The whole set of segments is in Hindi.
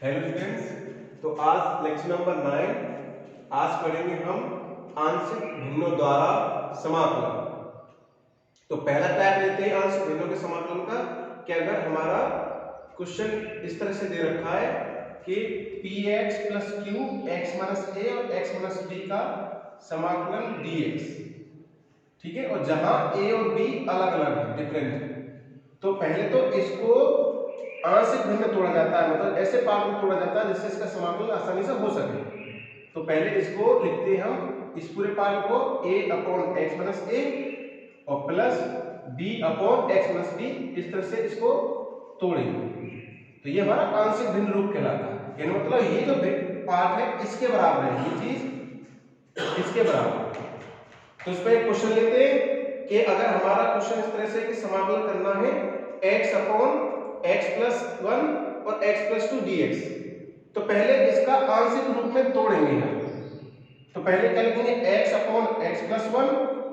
हेलो स्टूडेंट्स, तो आज लेक्चर नंबर 9 आज पढ़ेंगे हम आंशिक भिन्नों द्वारा समाकलन। तो पहला टाइप लेते हैं आंशिक भिन्नों के समाकलन का कि अगर हमारा क्वेश्चन इस तरह से दे रखा है कि px + q x - a और x - b का समाकलन dx, ठीक है, और जहां a और b अलग अलग है, डिफरेंट है, तो पहले तो इसको आंशिक भिन्न तोड़ा जाता है, मतलब ऐसे पार्ट में तोड़ा जाता है जिससे इसका समाकलन आसानी से हो सके। तो पहले इसको लिखते हैं हम इस पूरे पार्ट को a/x - a और प्लस b/x - b, इस तरह से इसको तोड़ेंगे। तो ये हमारा आंशिक भिन्न रूप कहलाता है। यानी मतलब ये जो पार्ट है इसके बराबर है, ये चीज इसके बराबर। तो इस पर एक क्वेश्चन लेते हैं कि अगर हमारा क्वेश्चन इस तरह से कि समाकलन करना है x/x + 1 और x + 2 dx, तो पहले इसका आंशिक रूप में तोड़ेंगे हम। तो पहले क्या लिखेंगे x/x + 1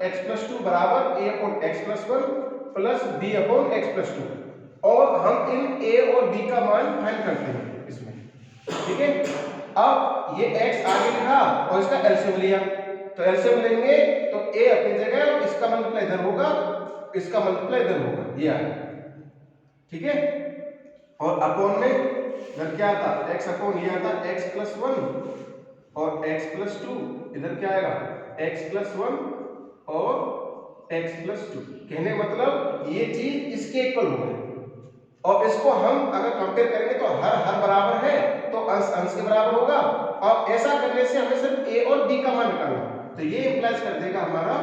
x + 2 बराबर a/x + 1 प्लस b/x + 2, और हम इन a और b का मान फाइंड करते हैं इसमें, ठीक है। अब ये x आगे लिखा और इसका एलसीएम लिया, तो एलसीएम लेंगे तो a अपनी जगह और इसका मल्टीप्लाई इधर होगा, इसका मल्टीप्लाई इधर होगा, ये आया, ठीक है। और अपॉन में इधर क्या आता, x/, ये आता x + 1 और x + 2, इधर क्या आएगा x + 1 और x + 2। कहने मतलब ये चीज इसके इक्वल हो गई, और इसको हम अगर कंपेयर करेंगे तो हर बराबर है तो अंश अंश के बराबर होगा, और ऐसा करने से हमें सिर्फ a और b का मान निकालना। तो ये इंप्लाइज कर देगा हमारा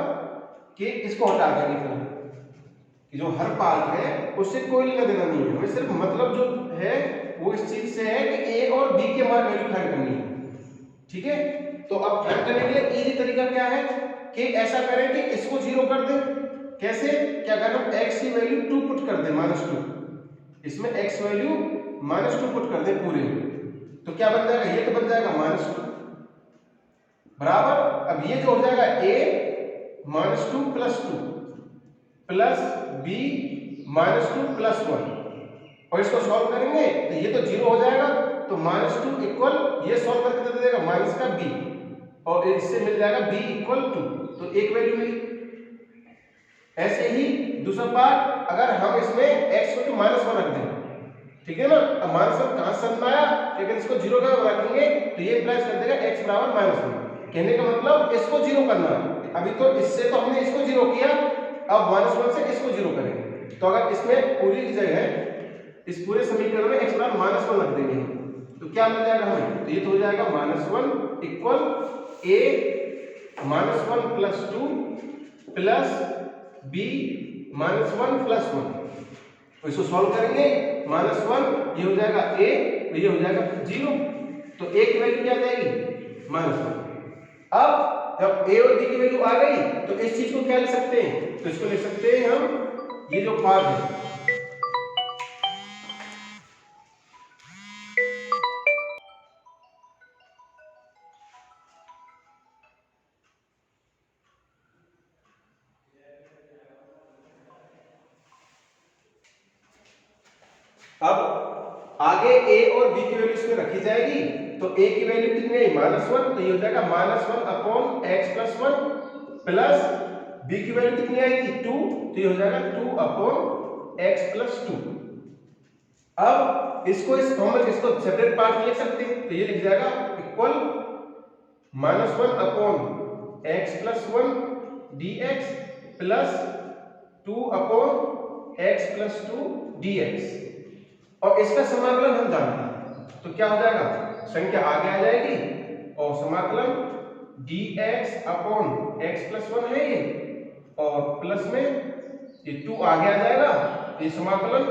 कि इसको हटा देंगे, फिर कि जो हर पार्ट है उससे कोई लेना देना नहीं है, हमें सिर्फ मतलब जो है वो इस चीज से है कि a और b के मान वैल्यू फाइंड करनी है, ठीक है। तो अब फाइंड करने के लिए इजी तरीका क्या है कि ऐसा करें कि इसको 0 कर दें। कैसे कि अगर हम x की वैल्यू 2 पुट कर दें, -2, इसमें x वैल्यू -2 पुट कर दें पूरे में, तो क्या बन जाएगा, ये तो बन जाएगा -2 बराबर। अब ये जो हो जाएगा a -2 + 2 प्लस b -2 + 1, और इसको सॉल्व करेंगे तो ये तो 0 हो जाएगा, तो -2 इक्वल ये सॉल्व करके दे देगा माइनस का b, और इससे मिल जाएगा b = 2, तो एक वैल्यू मिली। ऐसे ही दूसरा पार्ट, अगर हम इसमें x को -1 रख दें, ठीक है ना, अब -1 कहां से समझ में आया कि अगर इसको 0 का रखेंगे तो ये इंप्लाइज कर देगा x = -1। कहने का मतलब इसको 0 करना है। अभी तो इससे तो हमने इसको 0 किया, अब -1 से इसको 0 करेंगे। तो अगर इसमें पूरी जगह इस पूरे समीकरण में x = -1 रख देंगे तो क्या मिल जाएगा हमें, तो ये तो हो जाएगा -1 इक्वल a -1 + 2 प्लस b -1 + 1। तो इसको सॉल्व करेंगे, -1 ये हो जाएगा a, ये हो जाएगा 0, तो a की वैल्यू क्या आ जाएगी -1। अब जब a और b की वैल्यू आ गई तो इस चीज को क्या लिख सकते हैं, तो इसको लिख सकते हैं हम ये जो पार्ट है, अब आगे a और b की वैल्यू इसमें रखी जाएगी, तो a की वैल्यू कितनी है -1, तो ये हो जाएगा -1/x + 1 प्लस b की वैल्यू कितनी आएगी 2, तो ये हो जाएगा 2/x + 2। अब इसको इस फॉर्म में इसको सेपरेट पार्ट में लिख सकते हैं, तो ये लिख जाएगा equal -1/x + 1 dx plus 2/x + 2 dx, और इसका समाकलन हम जानते हैं, तो क्या हो जाएगा, संख्या आगे आ जाएगी और समाकलन dx/x + 1 है ये, और प्लस में ये 2 आगे आ जाएगा, ये समाकलन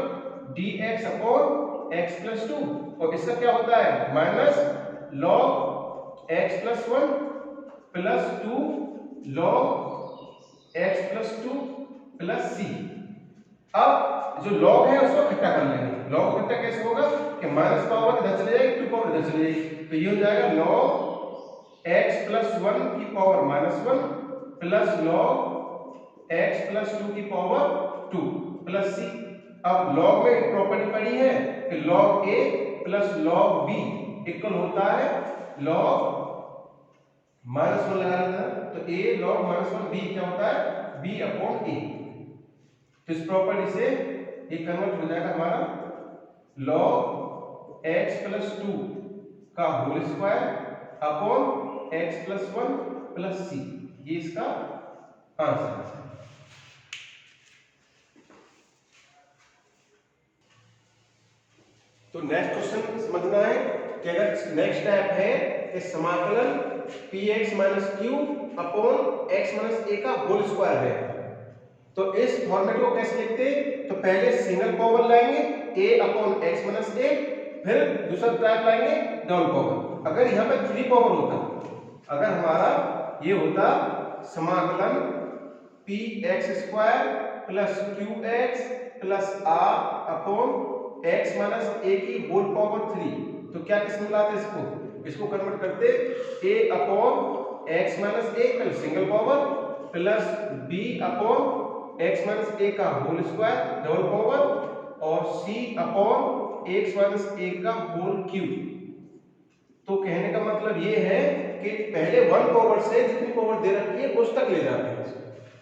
dx/x + 2, और इसका क्या होता है -log x + 1 plus 2 log x + 2 plus c। अब जो log है उसको इकट्ठा कर लेंगे। log इकट्ठा कैसे होगा कि माइनस पावर इधर चले जाएगी, 2 पावर इधर चले जाएगी, तो ये हो जाएगा log x + 1 की पावर -1 प्लस log x + 2 की पावर 2 प्लस c। अब log में एक प्रॉपर्टी पड़ी है कि log a plus log B equal होता है लॉग -1 लगा लेते हैं, तो a log -1 b क्या होता है b अपॉन a। तो इस प्रॉपर्टी से ये कन्वर्ट हो जाएगा हमारा log x प्लस 2 का whole square upon x plus 1 plus c, ये इसका आंसर है। तो नेक्स्ट क्वेश्चन समझना है कि अगर नेक्स्ट स्टेप है कि समाकलन px minus Q upon x minus a का होल स्क्वायर है, तो इस फॉर्मेट को कैसे लिखते हैं? तो पहले सिंगल पावर लाएंगे a upon x minus a, फिर दूसरा टाइप लाएंगे डबल पावर। अगर यहाँ पे 3 पावर होता, अगर हमारा ये होता समाकलन px square plus qx plus r upon x minus a की होल पावर 3, तो क्या किसमें लाते इसको कन्वर्ट करते a upon x minus a का single power plus b upon x minus a का होल स्क्वायर डबल पावर और c upon x minus a का होल क्यूब। तो कहने का मतलब ये है कि पहले 1 पावर से जितनी पावर दे रखी है उस तक ले जाते हैं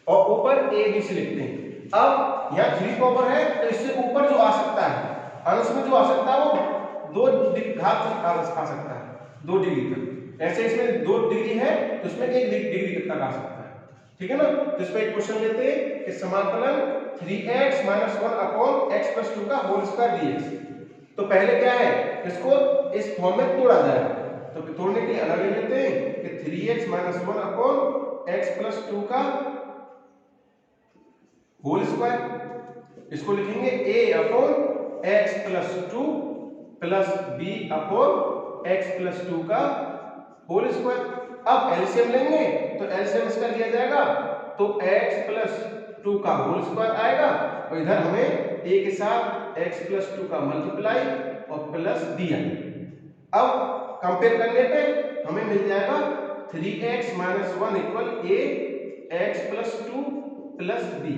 और ऊपर a b से लिखते हैं। अब यहाँ 3 पावर है तो इससे ऊपर जो आ सकता है, अंश में जो आ सकता है वो 2 घात तक आ सकता है, 2 डिग्री तक। ऐसे इसमें 2 डिग्री है तो इसमें 1 डिग्री तक आ सकता है, ठीक है ना। तो इस पे एक क्वेश्चन लेते हैं कि समाकलन 3x - 1 अपॉन x प्लस 2 का होल स्क्वायर dx। तो पहले क्या है, इसको इस फॉर्म में तोड़ा जाएगा, तो तोड़ने के लिए अलग ले लेते हैं कि 3x - 1 अपॉन x प्लस 2 का होल स्क्वायर, इसको लिखेंगे a upon x plus 2 plus b upon x plus 2 का होल स्क्वायर। अब एलसीएम लेंगे तो एलसीएम इसका लिया जाएगा तो x प्लस 2 का होल स्क्वायर आएगा और इधर हमें a के साथ x प्लस 2 का मल्टीप्लाई और प्लस दिया। अब कंपेयर करने पे हमें मिल जाएगा 3x - 1 equal a x plus 2 plus b।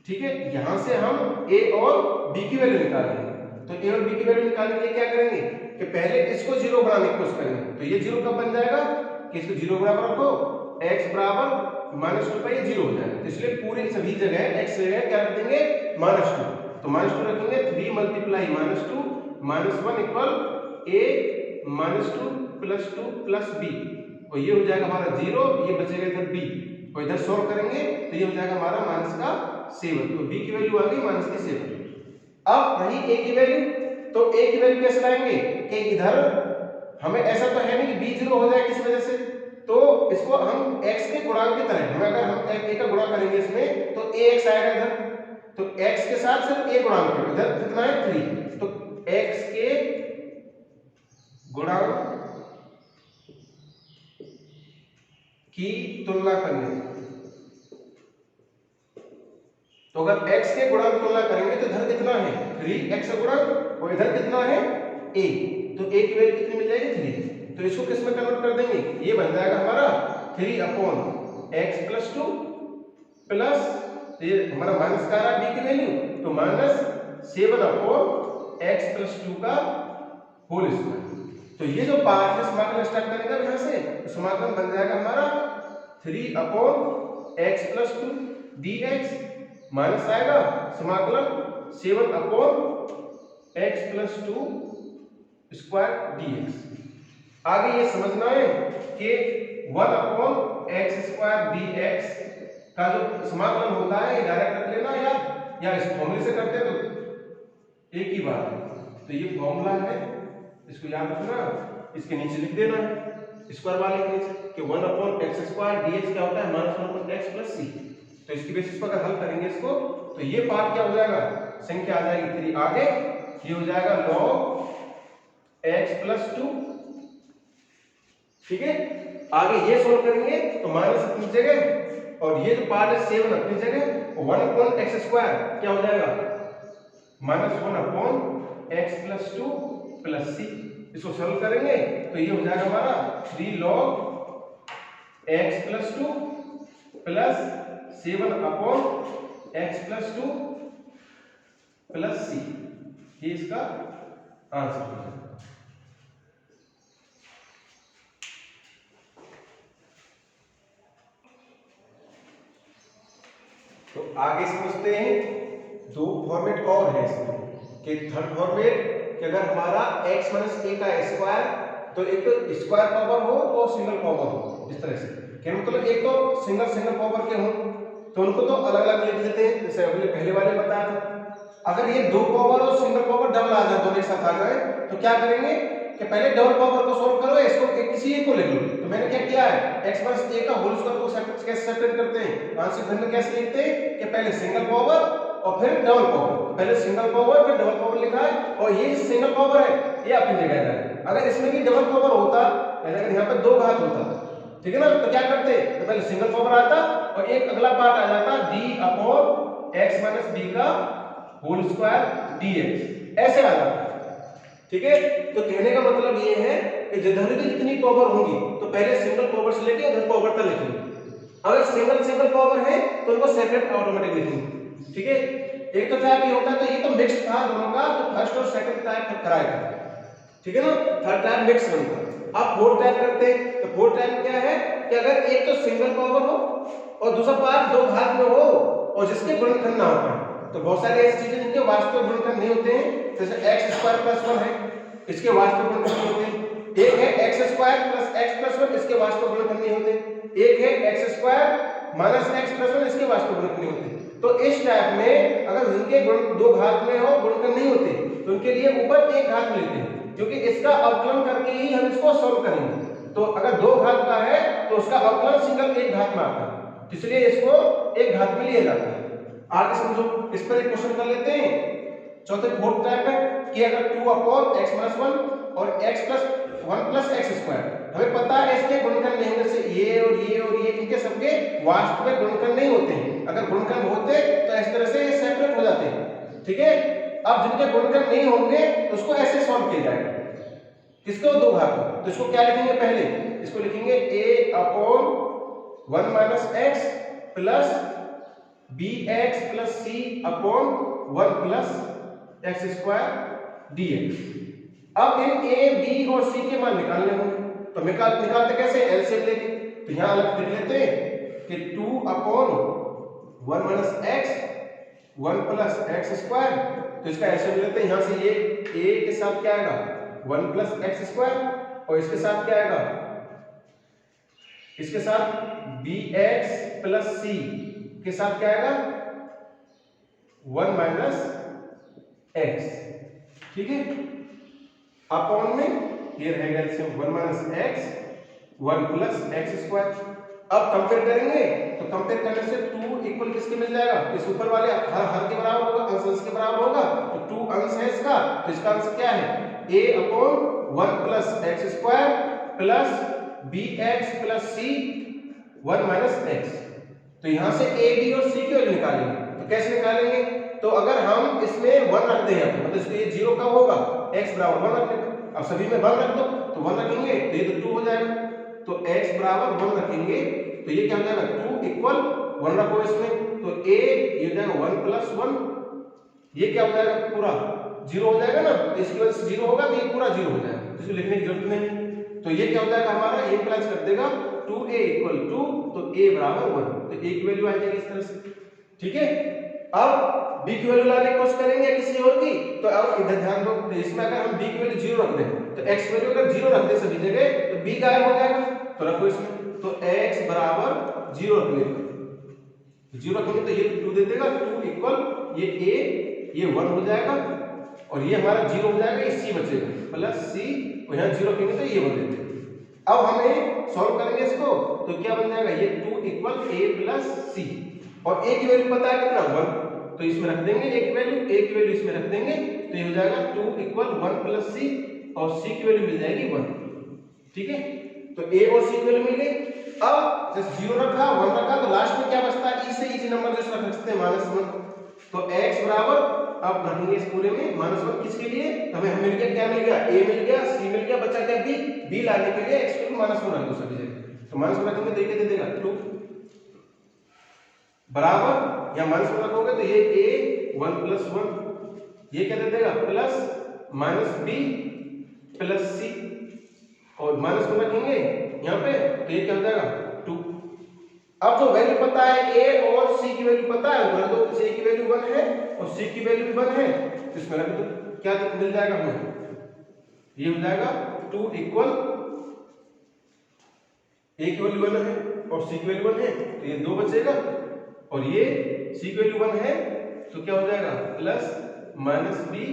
ठीक है, यहां से हम a और b की वैल्यू निकालेंगे। तो a और b की वैल्यू निकालने के लिए क्या करेंगे कि पहले इसको 0 बनाने की कोशिश करेंगे। तो ये 0 कब बन जाएगा कि इसको 0 बराबर रखो, x बराबर -2 पर ये 0 हो जाएगा। तो इसलिए पूरी सभी जगह x जगह क्या रख देंगे -2। तो -2 रखेंगे, 3 multiply -2 -1 equal a -2 plus 2 plus b, और ये हो जाएगा हमारा 0, ये बचेगा इधर b और इधर सॉल्व करेंगे तो ये हो जाएगा हमारा -7। तो b की वैल्यू आ गई -7। अब रही a की वैल्यू, तो a की वैल्यू कैसे लाएंगे कि इधर हमें ऐसा तो है नहीं कि b 0 हो जाए किस वजह से, तो इसको हम x के गुणांक की तरह, हम अगर हम a का गुणा करेंगे इसमें तो ax आएगा इधर, तो x के साथ सिर्फ a गुणांक है, इधर कितना है 3, तो x के गुणांक की तुलना करने, तो अगर x के गुणांक तुलना करेंगे तो इधर कितना है 3x का गुणांक और इधर कितना है a, तो a की वैल्यू कितनी मिल जाएगी 3। तो इसको किस में कन्वर्ट कर देंगे, ये बन जाएगा हमारा 3 अपॉन x प्लस 2 प्लस ये हमारा माइनस का रहा b की वैल्यू, तो -7 अपॉन x प्लस 2 का होल स्क्वायर। तो ये जो पार्ट है समाकलन स्टार्ट करेंगे यहां से, तो समाकलन बन जाएगा हमारा 3 upon x plus 2 dx minus आएगा समाकलन 7 upon x plus 2 square dx। आगे ये समझना है कि 1 अपॉन x स्क्वायर dx का जो समाकलन होता है डायरेक्ट रख लेना या इस फॉर्मूले से करते हैं तो एक ही बात है। तो ये फॉर्मूला है, इसको याद रखना, इसके नीचे लिख देना है स्क्वायर वाले के नीचे कि 1 अपॉन x स्क्वायर dx क्या होता है -1 अपॉन x प्लस c। तो इसकी बेसिस पर अगर हल करेंगे इसको तो ये पार्ट क्या हो जाएगा, संख्या आ जाएगी 3, आगे ये हो जाएगा log x प्लस 2, ठीक है। आगे ये सोल्व करेंगे तो माइनस अपनी जगह और ये जो पार्ट है 7 अपनी जगह, 1 अपॉन x स्क्वायर क्या हो जाएगा -1 upon x plus 2 plus c। इसको सोल्व करेंगे तो ये हो जाएगा हमारा 3 log x plus 2 plus 7 upon x plus 2 plus c, ये इसका आंसर हो जाएगा। तो आगे समझते हैं, दो फॉर्मेट और है इसमें कि थर्ड फॉर्मेट कि अगर हमारा x माइनस ए का स्क्वायर, तो एक तो स्क्वायर पावर हो और सिंगल पावर हो, इस तरह से क्या मतलब एक तो सिंगल पावर के हो तो उनको तो अलग अलग लिख लेते हैं, जैसे अगले पहले वाले बताया था। अगर ये दो पावर और सिंगल पावर डबल आ जाए, दोनों एक साथ आ जाए, तो क्या करेंगे कि पहले डबल पावर को सॉल्व करो, इसको किसी एक को ले लो। तो मैंने क्या किया है, x माइनस ए का होल स्क्वायर को कैसे सेपरेट करते हैं, आंशिक भिन्न कैसे लिखते हैं कि पहले सिंगल पावर और फिर डबल पावर, तो पहले सिंगल पावर फिर डबल पावर लिखा है, और ये सिंगल पावर है ये अपनी जगह है। अगर इसमें भी डबल पावर होता, अगर यहाँ पे दो घात होता, ठीक है ना, तो क्या करते, तो पहले सिंगल पावर आता और एक अगला पार्ट आ जाता d upon x minus b का होल स्क्वायर dx, ऐसे आ जाता है। ठीक है, तो कहने का मतलब ये है कि जिधर भी जितनी पावर होंगी तो पहले सिंगल पावर से लेके उधर पावर तक लिखेंगे। अगर सिंगल पावर है तो उनको सेपरेट ऑटोमेटिक लिखेंगे। ठीक है, एक तो टाइप ये होता है, तो ये तो मिक्स था दोनों का, तो फर्स्ट और सेकंड टाइप कराएगा, ठीक है ना, थर्ड टाइप मिक्स बनता है। अब फोर्थ टाइप करते हैं, तो फोर्थ टाइप क्या है कि अगर एक तो सिंगल पावर हो और दूसरा पार्ट दो घात में हो और जिसके गुणनखंड ना हो पाए, तो बहुत सारी ऐसी चीजें जिनके वास्तविक गुणनखंड नहीं होते हैं, जैसे x स्क्वायर प्लस 1 है, इसके वास्तविक गुणनखंड नहीं होते। एक है x square plus x plus 1, इसके वास्तविक गुणनखंड नहीं होते। एक है x square minus x plus 1, इसके वास्तविक गुणनखंड नहीं होते। तो इस टाइप में अगर जिनके गुण दो घात में हो गुणनखंड नहीं होते, तो उनके लिए ऊपर एक घात लेते हैं, क्योंकि इसका अवकलन करके ही हम इसको सॉल्व करेंगे। तो अगर दो घात का है तो उसका अवकलन सिंगल एक घात में आता है, इसलिए इसको एक घात में लिया जाता है। आगे समझो, इस पर एक क्वेश्चन कर लेते हैं। चौथे फोर्थ टाइप है कि अगर 2 अपॉन x माइनस 1 और x plus 1 plus x square, हमें पता है इसके गुणनखंड नहीं होंगे, से ये और ये और ये, इनके सबके वास्तविक गुणनखंड नहीं होते हैं। अगर गुणनखंड होते तो इस तरह से ये सेपरेट हो जाते हैं। ठीक है, अब जिनके गुणनखंड नहीं होंगे तो उसको ऐसे सॉल्व किया जाएगा, किसको, दो घात को। तो इसको क्या लिखेंगे, पहले इसको लिखेंगे a upon 1 minus x plus bx plus c upon 1 plus x square dx। अब इन a b और c के मान निकालने होंगे, तो निकालते कैसे, एलसीएम लेके। तो यहां अलग लिख लेते हैं कि 2 upon 1 minus x 1 plus x square, तो इसका एलसीएम लेते हैं। यहां से ये a के साथ क्या आएगा 1 प्लस x स्क्वायर, और इसके साथ क्या आएगा, इसके साथ bx प्लस c के साथ क्या आएगा 1 माइनस x। ठीक है, अपॉन में ये रहेगा इसमें 1 minus x 1 plus x square. अब कंपेयर करेंगे, तो कंपेयर करने से 2 इक्वल किसके मिल जाएगा, इस ऊपर वाले हर के बराबर होगा, अंश के बराबर होगा, तो 2 अंश है इसका, तो इसका अंश क्या है a upon 1 plus x square plus bx plus c 1 minus x। तो यहां से a b और c की वैल्यू निकालेंगे, तो कैसे निकालेंगे, तो अगर हम इसमें 1 रख दें, मतलब इसको ये 0 कब होगा, x बराबर 1 रख दें। अब सभी में 1 रख दो, तो 1 रखेंगे तो ये तो 2 हो जाएगा, तो x बराबर 1 रखेंगे तो ये क्या हो जाएगा 2 इक्वल 1 रखो इसमें, तो a ये हो जाएगा 1 प्लस 1, ये क्या हो जाएगा पूरा 0 हो जाएगा ना, तो इसकी वजह से 0 होगा तो ये पूरा 0 हो जाएगा, तो इसको लिखने की जरूरत नहीं। तो ये क्या हो जाएगा हमारा, a प्लस कर देगा 2a इक्वल 2, तो a बराबर 1, तो a की वैल्यू आ जाएगी इस तरह से। ठीक है, अब b की वैल्यू लाने की कोशिश करेंगे किसी और की, तो अब इधर ध्यान दो, तो इसमें अगर हम b की वैल्यू 0 रख दें, तो x वैल्यू अगर 0 रख दे सभी जगह, तो b गायब हो जाएगा, तो रखो इसमें, तो x बराबर 0 रख लेंगे, 0 रखेंगे तो ये 2 दे देगा, 2 इक्वल ये a ये 1 हो जाएगा, और ये हमारा 0 हो जाएगा, ये c बचेगा प्लस c, और यहाँ 0 रखेंगे तो ये 1 दे देगा। अब हमें सॉल्व करेंगे इसको, तो क्या बन जाएगा, ये 2 इक्वल a प्लस c, और a की वैल्यू पता है कितना 1, तो इसमें रख देंगे a की वैल्यू इसमें रख देंगे, तो ये हो जाएगा 2 इक्वल 1 प्लस c, और c की वैल्यू मिल जाएगी 1। ठीक है, तो a और c की वैल्यू मिल गई। अब जब 0 रखा 1 रखा, तो लास्ट में क्या बचता है, e से इजी नंबर जो रख सकते हैं -1, तो x बराबर अब रखेंगे इस पूरे में -1 किसके लिए, हमें मिल गया, क्या मिल गया, a मिल गया, c मिल गया, बचा क्या b लाने के लिए x को -1 रख दो सभी जगह, तो -1 रखेंगे तो ये दे देगा 2 बराबर, या -1 रखोगे तो ये a 1 प्लस 1, ये क्या दे देगा प्लस माइनस बी प्लस सी, और माइनस वन रखेंगे यहाँ पे, तो ये क्या हो जाएगा 2। अब जो वैल्यू पता है ए और सी की वैल्यू पता है, मान लो ए की वैल्यू 1 है और सी की वैल्यू भी 1 है, तो इसमें रख दो, क्या मिल जाएगा हमें, ये हो जाएगा 2 इक्वल, ए की वैल्यू 1 है और सी की वैल्यू 1 है, तो ये 2 बचेगा, और ये सी की वैल्यू 1 है तो क्या हो जाएगा plus minus B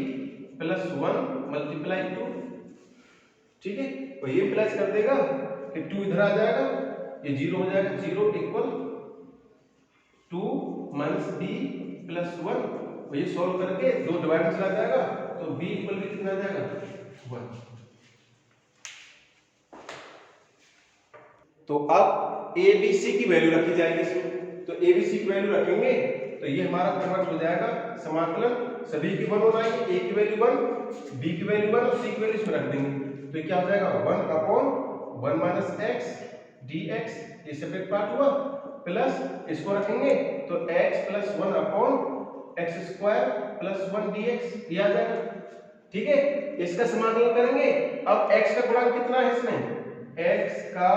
plus 1 multiply 2, ठीक है। और ये प्लस कर देगा कि 2 इधर आ जाएगा, ये 0 हो जाएगा, 0 इक्वल 2 माइनस बी प्लस 1, और ये सॉल्व करके 2 डिवाइड में चला जाएगा, तो b इक्वल भी कितना आ जाएगा 1। तो अब ए बी सी की वैल्यू रखी जाएगी इसमें, तो ए बी सी की वैल्यू रखेंगे तो ये हमारा कन्वर्ट हो जाएगा समाकलन, सभी की 1 होना है, ए की वैल्यू 1, बी की वैल्यू 1 और सी की वैल्यू इसमें रख देंगे, तो क्या हो जाएगा 1 अपॉन 1 माइनस एक्स dx, ये सेपरेट पार्ट हुआ, प्लस इसको रखेंगे तो x plus 1 upon x square plus 1 dx, ये आ जाएगा, ठीक है। इसका समाकलन करेंगे, अब x का गुणांक कितना है इसमें, x का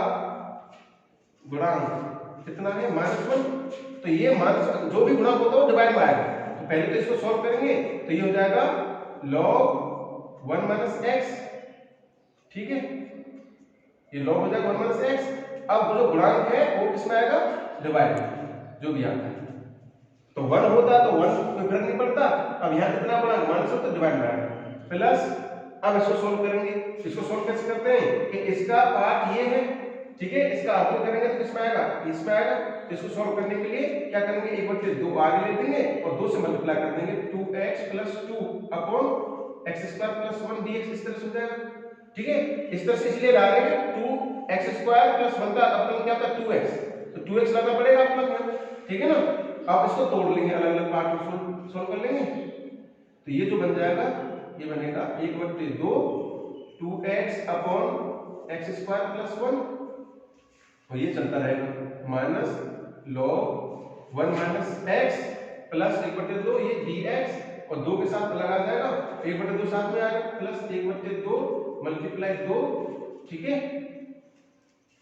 गुणांक कितना है -1, तो ये माइनस जो भी गुणांक होता है वो डिवाइड में आएगा, तो पहले तो इसको सॉल्व करेंगे, तो ये हो जाएगा log 1 माइनस एक्स, ठीक है, ये log हो जाएगा 1 माइनस एक्स। अब जो गुणांक है वो किसमें आएगा, डिवाइड में, जो भी आता है, तो 1 होता तो 1 में फर्क नहीं पड़ता, अब यहाँ कितना गुणांक -1 तो डिवाइड में आएगा, प्लस अब इसको सोल्व करेंगे, इसको सोल्व कैसे करते हैं कि इसका पार्ट ये है, ठीक है, इसका अवकलन करेंगे तो किसमें आएगा, इसमें आएगा, तो इसको सॉल्व करने के लिए क्या करेंगे, 1/2 आगे ले देंगे और 2 से मल्टीप्लाई कर देंगे, 2x plus 2 upon x square plus 1 dx, इस तरह से हो जाएगा, ठीक है। इस तरह से इसलिए ला रहे हैं 2x स्क्वायर प्लस 1 का अवकलन क्या होता है 2x, तो 2x लाना पड़ेगा अवकलन, ठीक है ना। अब इसको तोड़ लेंगे, अलग अलग पार्ट में सोल्व कर लेंगे, तो ये जो बन जाएगा ये बनेगा 1/2 2x upon x square plus 1, और ये चलता रहेगा minus log 1 minus x plus 1/2 ये dx, और 2 के साथ लगा जाएगा, 1/2 साथ में आएगा, प्लस 1/2 मल्टीप्लाई 2, ठीक है,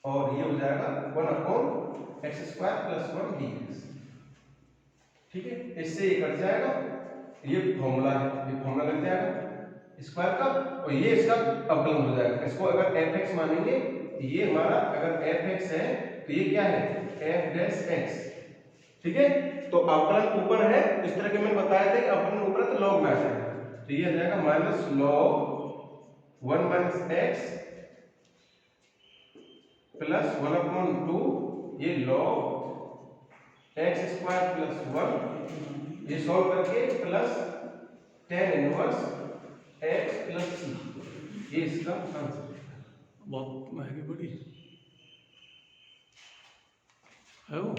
और ये हो जाएगा 1 upon x square plus 1 dx, ठीक है। इससे ये कट जाएगा, ये फॉर्मूला है, ये फॉर्मूला लग जाएगा स्क्वायर का, और ये इसका अवकलन हो जाएगा। इसको अगर fx मानेंगे, ये हमारा अगर fx है तो ये क्या है f डैश x, ठीक है। तो अवकलन ऊपर है, इस तरह के मैंने बताया था कि अवकलन ऊपर है तो log में आ जाएगा, तो ये आ जाएगा minus log 1 minus x plus 1 upon 2, ये log x स्क्वायर प्लस 1, ये सॉल्व करके plus tan inverse x plus c, ये इसका आंसर है। बहुत महंगी पड़ी है वो।